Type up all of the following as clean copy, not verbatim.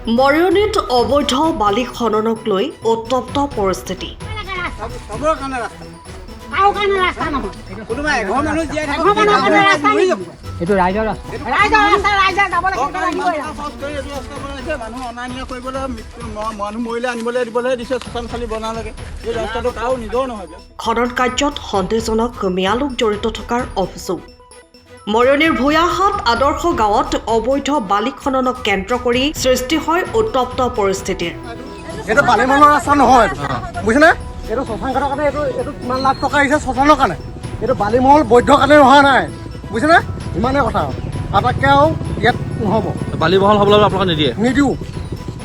মৰিয়নিত অবৈধ বালি খননক লৈ উত্তপ্ত পৰিস্থিতি। খনন কাৰ্যত সন্দেহজনক মিয়ালোক জড়িত থকাৰ অভিযোগ। মৰিয়নিৰ ভূঞাহাট আদৰ্শ গাঁৱত অবৈধ বালি খননক কেন্দ্ৰ কৰি সৃষ্টি হয় উত্তপ্ত পৰিস্থিতিৰ। এটা বালি মলৰ ৰাস্তা নহয়, বুজিছেনে? এইটো শশাংকৰ কাৰণে এইটো কিমান লাখ টকা আহিছে শশানৰ কাৰণে। এইটো বালি মহল বৈধ কাৰণে হোৱা নাই, বুজিছেনে? ইমানেই কথা আটাইতকৈ আৰু ইয়াত নহ'ব। বালি মহল হ'বলৈ আপোনালোকে নিদিওঁ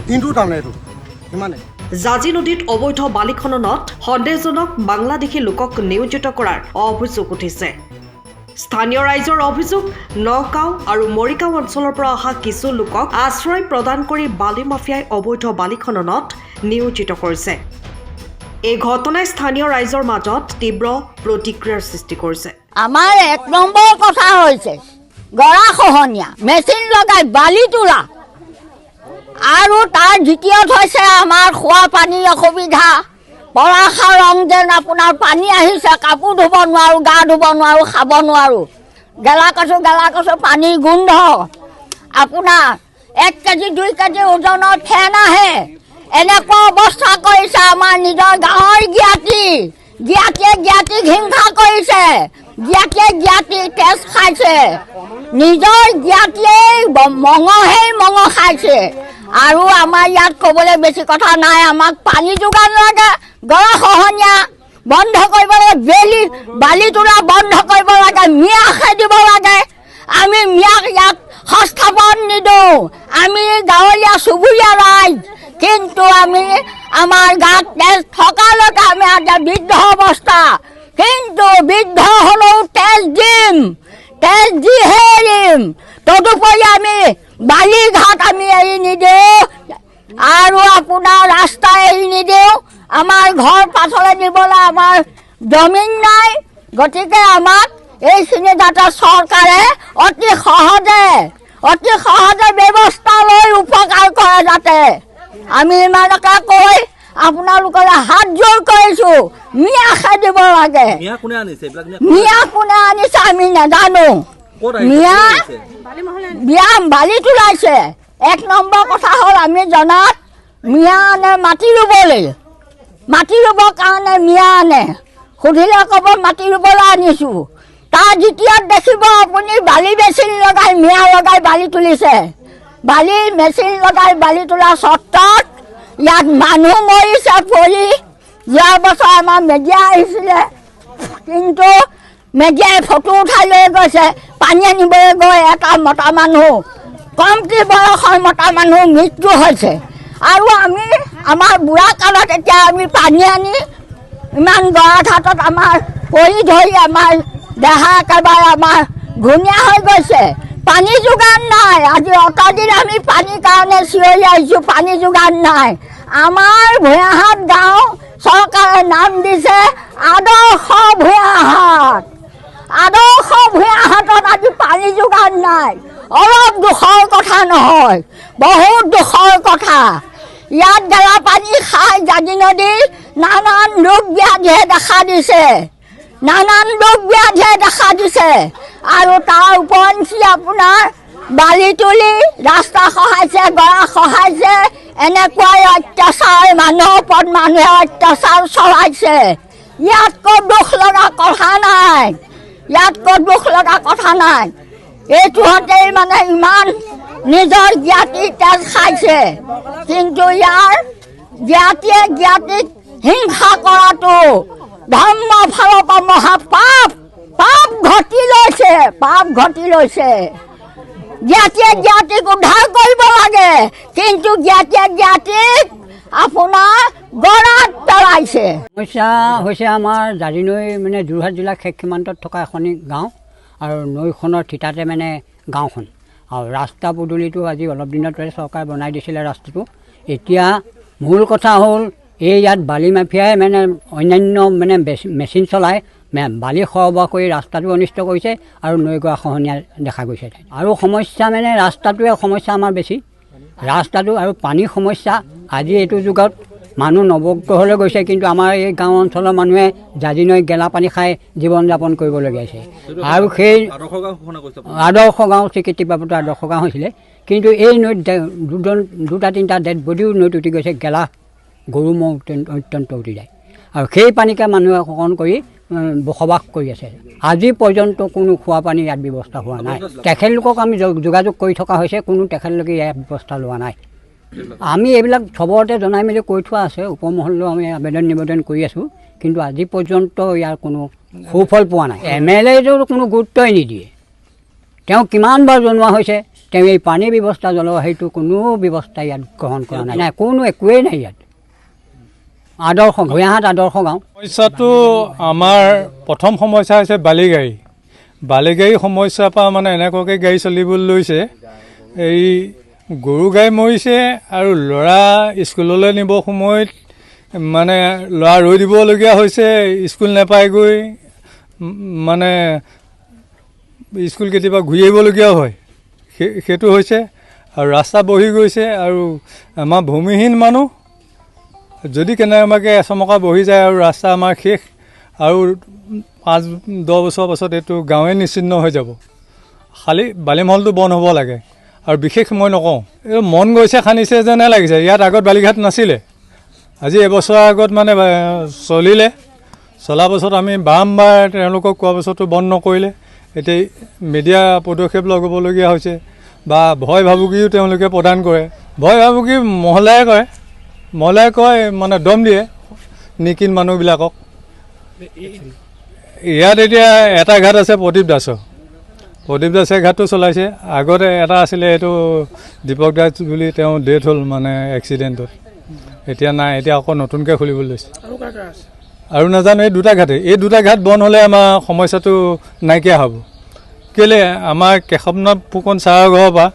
কিন্তু তাৰমানে এইটো ইমানেই। জাজি নদীত অবৈধ বালি খননত সন্দেহজনক বাংলাদেশী লোকক নিয়োজিত কৰাৰ অভিযোগ উঠিছে। স্থানীয় ৰাইজৰ অভিযোগ, নগাঁও আৰু মৰিগাঁও অঞ্চলৰ পৰা অহা কিছু লোকক আশ্ৰয় প্ৰদান কৰি বালি মাফিয়াই অবৈধ বালি খননত নিয়োজিত কৰিছে। এই ঘটনাই স্থানীয় ৰাইজৰ মাজত তীব্ৰ প্ৰতিক্ৰিয়াৰ সৃষ্টি কৰিছে। আমাৰ এক নম্বৰ কথা হৈছে গৰা খহনীয়া, মেচিন লগাই বালি তোলা, আৰু তাৰ দ্বিতীয়ত হৈছে আমাৰ খোৱা পানীৰ অসুবিধা। পৰাশা ৰং যেন আপোনাৰ পানী আহিছে, কাপোৰ ধুব নোৱাৰোঁ, গা ধুব নোৱাৰোঁ, খাব নোৱাৰোঁ। গেলা কচু পানীৰ গোন্ধ। আপোনাৰ 1 কেজি 2 কেজি ওজনৰ ফেন আহে। এনেকুৱা অৱস্থা কৰিছে আমাৰ নিজৰ গাঁৱৰ জ্ঞাতিক হিংসা কৰিছে। জ্ঞাতিয়ে তেজ খাইছে, নিজৰ জ্ঞাতিয়ে মঙহ খাইছে। আৰু আমাৰ ইয়াত ক'বলৈ বেছি কথা নাই। আমাক পানী যোগান লাগে, গৰা খহনীয়া বন্ধ কৰিব লাগে, বালি তোলা বন্ধ কৰিব লাগে, ম্যাদ দিব লাগে। আমি ম্যাদ ইয়াত সংস্থাপন নিদিওঁ। আমি গাঁৱলীয়া চুবুৰীয়া ৰাইজ, কিন্তু আমি আমাৰ গাত তেজ থকালৈকে আমি এতিয়া বৃদ্ধ অৱস্থা, কিন্তু বৃদ্ধ হ'লেও তেজ দিহে এৰিম। তদুপৰি আমি বালি ঘাট আমি এৰি নিদিওঁ, আৰু আপোনাৰ ৰাস্তা এৰি নিদিওঁ। আমাৰ ঘৰ পাছলৈ নিবলৈ আমাৰ জমিন নাই। গতিকে আমাক এইখিনি যাতে চৰকাৰে অতি সহজে ব্যৱস্থা লৈ উপকাৰ কৰে যাতে। আমি ইমানকে কৈ আপোনালোকলৈ হাত জোৰ কৰিছোঁ, ম্যাদ দিব লাগে। ম্যাদ কোনে আনিছে আমি নাজানো। বালি তোলাইছে। 1 নম্বৰ কথা হ'ল আমি জনাত মিয়া আনে মাটি ৰুবৰ কাৰণে মিয়া আনে। সুধিলে ক'ব মাটি ৰুবলৈ আনিছোঁ। তাৰ দ্বিতীয়ত দেখিব আপুনি বালি মেচিন লগাই মিয়া লগাই বালি তুলিছে। বালি মেচিন লগাই বালি তোলা চৰ্তত ইয়াত মানুহ মৰিছে পৰি। যোৱা বছৰ আমাৰ মেডিয়া আহিছিলে, কিন্তু মেডিয়াই ফটো উঠাই লৈ গৈছে। পানী আনিবলৈ গৈ এটা মতা মানুহ, কমটি বয়সৰ মতা মানুহ মৃত্যু হৈছে। আৰু আমি আমাৰ বুঢ়া কালত এতিয়া আমি পানী আনি ইমান গৰা ঘাটত আমাৰ পৰি ধৰি আমাৰ দেহা একেবাৰে আমাৰ ঘূণীয়া হৈ গৈছে। পানী যোগান নাই। আজি অতদিন আমি পানীৰ কাৰণে চিঞৰি আহিছোঁ, পানী যোগান নাই। আমাৰ ভূঞাহাট গাঁও চৰকাৰে নাম দিছে আদৰ্শ ভূঞাহাটত আজি পানী যোগান নাই। অলপ দুখৰ কথা নহয়, বহুত দুখৰ কথা। ইয়াত গেলা পানী খাই জাজি নদীৰ নানান ৰোগ ব্যাধিয়ে দেখা দিছে। আৰু তাৰ উপৰঞ্চি আপোনাৰ বালি তুলি ৰাস্তা খহাইছে, গৰা খহাইছে। এনেকুৱাই অত্যাচাৰ, মানুহৰ ওপৰত মানুহে অত্যাচাৰ চলাইছে। ইয়াতকৈ দুখ লগা কথা নাই। এইটোহঁতেই মানে ইমান নিজৰ জ্ঞাতিৰ তেজ খাইছে, কিন্তু ইয়াৰ জ্ঞাতিক হিংসা কৰাটো ধৰ্মৰ ফালৰ পৰা মহাপাপ ঘটি লৈছে। জ্ঞাতিক উদ্ধাৰ কৰিব লাগে, কিন্তু জ্ঞাতিক আপোনাৰ গৰাত পেলাইছে। সমস্যা হৈছে আমাৰ জাজি নৈ মানে যোৰহাট জিলাৰ শেষ সীমান্তত থকা এখনি গাঁও, আৰু নৈখনৰ থিতাতে মানে গাঁওখন। আৰু ৰাস্তা পদূলিটো আজি অলপ দিনতে চৰকাৰে বনাই দিছিলে ৰাস্তাটো। এতিয়া মূল কথা হ'ল ইয়াত বালি মাফিয়াই মানে অন্যান্য মানে মেচিন চলাই বালি সৰবৰাহ কৰি ৰাস্তাটো অনিষ্ট কৰিছে, আৰু নৈ গৰা খহনীয়া দেখা গৈছে। আৰু সমস্যা মানে ৰাস্তাটোৱে সমস্যা আমাৰ বেছি। ৰাস্তাটো আৰু পানীৰ সমস্যা আজি এইটো যুগত মানুহ নৱগ্ৰহলৈ গৈছে, কিন্তু আমাৰ এই গাঁও অঞ্চলৰ মানুহে জাজি নৈ গেলা পানী খাই জীৱন যাপন কৰিবলগীয়া হৈছে। আৰু সেই আদৰ্শ গাঁও স্বীকৃতি প্ৰাপ্ত আদৰ্শ গাঁও হৈছিলে, কিন্তু এই নৈত দুটা তিনিটা ডেড বডিও নৈত উটি গৈছে, গেলা গৰু ম'হ অত্যন্ত উটি যায়। আৰু সেই পানীকে মানুহে শোষণ কৰি বসবাস কৰি আছে। আজি পৰ্যন্ত কোনো খোৱা পানীৰ ইয়াত ব্যৱস্থা হোৱা নাই। তেখেতলোকক আমি যোগাযোগ কৰি থকা হৈছে, কোনো তেখেতলোকে ইয়াত ব্যৱস্থা লোৱা নাই। আমি এইবিলাক চবতে জনাই মেলি কৈ থোৱা আছে, উপমহললৈও আমি আবেদন নিবেদন কৰি আছোঁ, কিন্তু আজি পৰ্যন্ত ইয়াৰ কোনো সুফল পোৱা নাই। MLAটো কোনো গুৰুত্বই নিদিয়ে। তেওঁ কিমানবাৰ জনোৱা হৈছে, তেওঁ এই পানীৰ ব্যৱস্থা জলবায়ুটো কোনো ব্যৱস্থা ইয়াত গ্ৰহণ কৰা নাই, কোনো একোৱেই নাই ইয়াত। আদৰ্শ ভূঞাহাট আদৰ্শ গাঁও। সমস্যাটো আমাৰ প্ৰথম সমস্যা হৈছে বালিগাড়ী সমস্যাৰ পৰা মানে এনেকুৱাকৈ গাড়ী চলিবলৈ লৈছে, এই গৰু গাই মৰিছে আৰু ল'ৰা স্কুললৈ নিব সময়ত মানে ল'ৰা ৰৈ দিবলগীয়া হৈছে, স্কুল নাপায়গৈ, মানে স্কুল কেতিয়াবা ঘূৰি আহিবলগীয়াও হয়, সেইটো হৈছে। আৰু ৰাস্তা বহি গৈছে, আৰু আমাৰ ভূমিহীন মানুহ যদি কেনেবাকৈ এচমকা বহি যায় আৰু ৰাস্তা আমাৰ শেষ, আৰু 5-10 বছৰ পাছত এইটো গাঁৱে নিশ্চিন্ন হৈ যাব। খালি বালিমহলটো বন্ধ হ'ব লাগে। আৰু বিশেষ মই নকওঁ, এই মন গৈছে খান্দিছে যেনে লাগিছে। ইয়াত আগত বালিঘাট নাছিলে, আজি এবছৰৰ আগত মানে চলাৰ পাছত আমি বাৰম্বাৰ তেওঁলোকক কোৱা পাছতো বন্ধ নকৰিলে। এতিয়া মিডিয়া পদক্ষেপ লগাবলগীয়া হৈছে, বা ভয় ভাবুকিও তেওঁলোকে প্ৰদান কৰে। ভয় ভাবুকি মহলাই কয় মানে দম দিয়ে নিকিন মানুহবিলাকক। ইয়াত এতিয়া এটা ঘাট আছে প্ৰদীপ দাসে ঘাটটো চলাইছে। আগতে এটা আছিলে, এইটো দীপক দাস বুলি, তেওঁ ডেথ হ'ল মানে এক্সিডেণ্টত, এতিয়া নাই। এতিয়া আকৌ নতুনকৈ খুলিবলৈ লৈছে। আৰু নাজানো, এই দুটা ঘাট বন্ধ হ'লে আমাৰ সমস্যাটো নাইকিয়া হ'ব। কেলৈ আমাৰ কেশৱনাথ ফুকন ছাৰৰ ঘৰৰ পৰা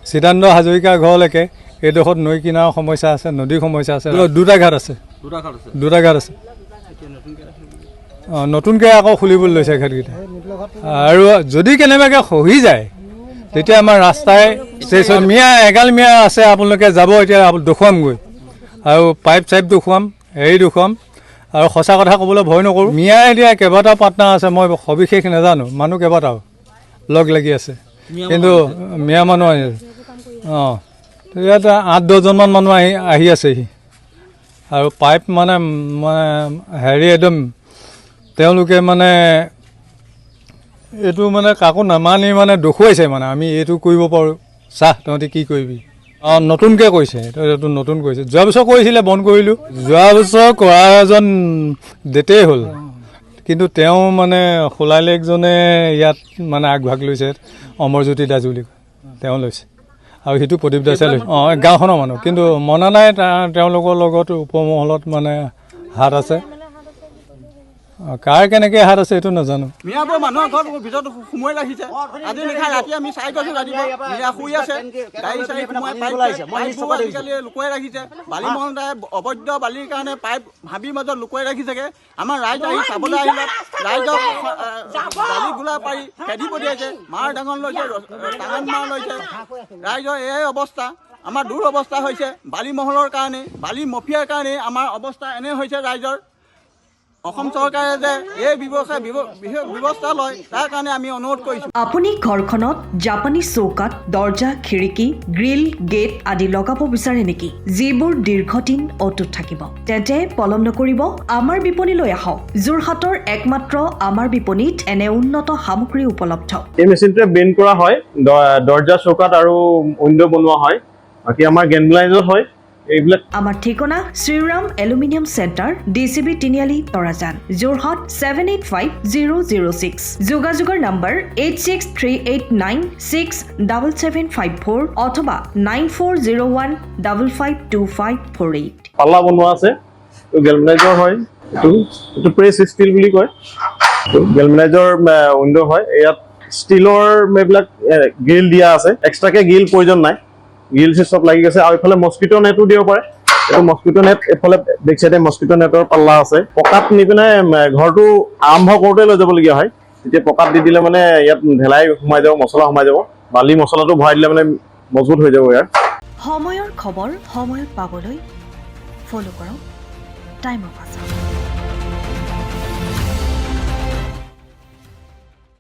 চিদানন্দ হাজৰিকাৰ ঘৰলৈকে এইডোখৰত নৈ কিনাৰৰ সমস্যা আছে, নদীৰ সমস্যা আছে। দুটা ঘাট আছে। নতুনকৈ আকৌ খুলিবলৈ লৈছে ঘাটকেইটা। আৰু যদি কেনেবাকৈ খহি যায়, তেতিয়া আমাৰ ৰাস্তাই এগাল মিয়া আছে, আপোনালোকে যাব এতিয়া দেখুৱামগৈ, আৰু পাইপ দেখুৱাম, দেখুৱাম। আৰু সঁচা কথা ক'বলৈ ভয় নকৰোঁ। মিয়া এতিয়া কেইবাটাও পাৰ্টনাৰ আছে, মই সবিশেষ নাজানো, মানুহ কেইবাটাও লগ লাগি আছে, কিন্তু মিয়া মানুহ ইয়াত 8-10জনমান মানুহ আহি আছেহি। আৰু পাইপ মানে একদম তেওঁলোকে মানে এইটো মানে কাকো নামানি মানে দেখুৱাইছে, মানে আমি এইটো কৰিব পাৰোঁ, তহঁতি কি কৰিবি। নতুনকৈ কৰিছে, এইটো নতুন কৰিছে। যোৱা বছৰ কৰিছিলে, বন্ধ কৰিলোঁ। যোৱা বছৰ কৰা এজন ডেটেই হ'ল, কিন্তু তেওঁ মানে শোলালেকজনে ইয়াত মানে আগভাগ লৈছে, অমৰজ্যোতি দাস বুলি কয়, তেওঁ লৈছে। আৰু সেইটো প্ৰদীপ দাসে লৈছে, গাঁওখনৰ মানুহ, কিন্তু মনা নাই তেওঁলোকৰ লগত উপমহলত মানে হাত আছে। কাৰ কেনেকৈ হাত আছে এইটো নাজানো। মিয়াবোৰ মানুহৰ ঘৰত ভিতৰত সোমোৱাই ৰাখিছে। আজি নিশা ৰাতি আমি চাই গৈছোঁ, ৰাতিপুৱা মিয়া শুই আছে, গাড়ী চাড়ী সোমাই পাইপবোৰ আজিকালি লুকুৱাই ৰাখিছে। বালিমহলদাই অবৈধ বালিৰ কাৰণে পাইপ হাবিৰ মাজত লুকুৱাই ৰাখিছেগৈ। আমাৰ ৰাইজ আহি চাবলৈ আহিলে, ৰাইজক বালি গোলা পাৰি খেদি পঠিয়াইছে, মাৰ ডাঙৰ লৈছে, টাঙন মাৰ লৈছে। ৰাইজৰ এই অৱস্থা, আমাৰ দুৰৱস্থা হৈছে বালিমহলৰ কাৰণে, বালি মফিয়াৰ কাৰণে আমাৰ অৱস্থা এনে হৈছে ৰাইজৰ। অসম চৰকাৰে যে এই ব্যৱস্থা লয়, তাৰ কাৰণে আমি অনুৰোধ কৰিছোঁ। আপুনি ঘৰখনত জাপানী চৌকাত দৰ্জা, খিৰিকী, গ্ৰিল, গেট আদি লগাব বিচাৰে নেকি, যিবোৰ দীৰ্ঘদিন অটুট থাকিব? তেন্তে পলম নকৰিব, আমাৰ বিপণীলৈ আহক। যোৰহাটৰ একমাত্ৰ আমাৰ বিপণীত এনে উন্নত সামগ্ৰী উপলব্ধ। এই মেচিনটোৱে বেণ্ড কৰা হয়, দৰ্জা চৌকাত আৰু উইণ্ডো বনোৱা হয়। বাকী আমাৰ গেনব্লাইজত হয় এইবিলাক। আমাৰ ঠিকনা শ্ৰীৰাম এলুমিনিয়াম চেণ্টাৰ, DCB তিনিআলি, তৰাজান, যোৰহাট 785006। যোগাযোগৰ নম্বৰ 8638967754 অথবা 9401552548। পাল্লা বনোৱা আছে, গেলমেনাইজৰ হয়, এইটো প্ৰেছ ষ্টীল বুলি কয়। গেলমেনাইজৰ উইণ্ডো হয়। ইয়াত ষ্টীলৰ এইবিলাক গ্ৰিল দিয়া আছে, এক্সট্ৰাকে গ্ৰিল প্ৰয়োজন নাই, গ্ৰিল চব লাগি গৈছে। আৰু এইফালে মস্কিটো নেটো দিব পাৰে, এইটো মস্কিটো নেট, এইফালে বেক চাইডে মস্কিটো নেটৰ পাল্লা আছে। পকাত নি পিনে ঘৰটো আৰম্ভ কৰোঁতে লৈ যাবলগীয়া হয়। তেতিয়া পকাত দি দিলে মানে ইয়াত ঢেলাই সোমাই যাব, মছলা সোমাই যাব, বালি মছলাটো ভৰাই দিলে মানে মজবুত হৈ যাব ইয়াত। সময়ৰ খবৰ সময়ত পাবলৈ ফ'ল' কৰক টাইম অফ আছাম।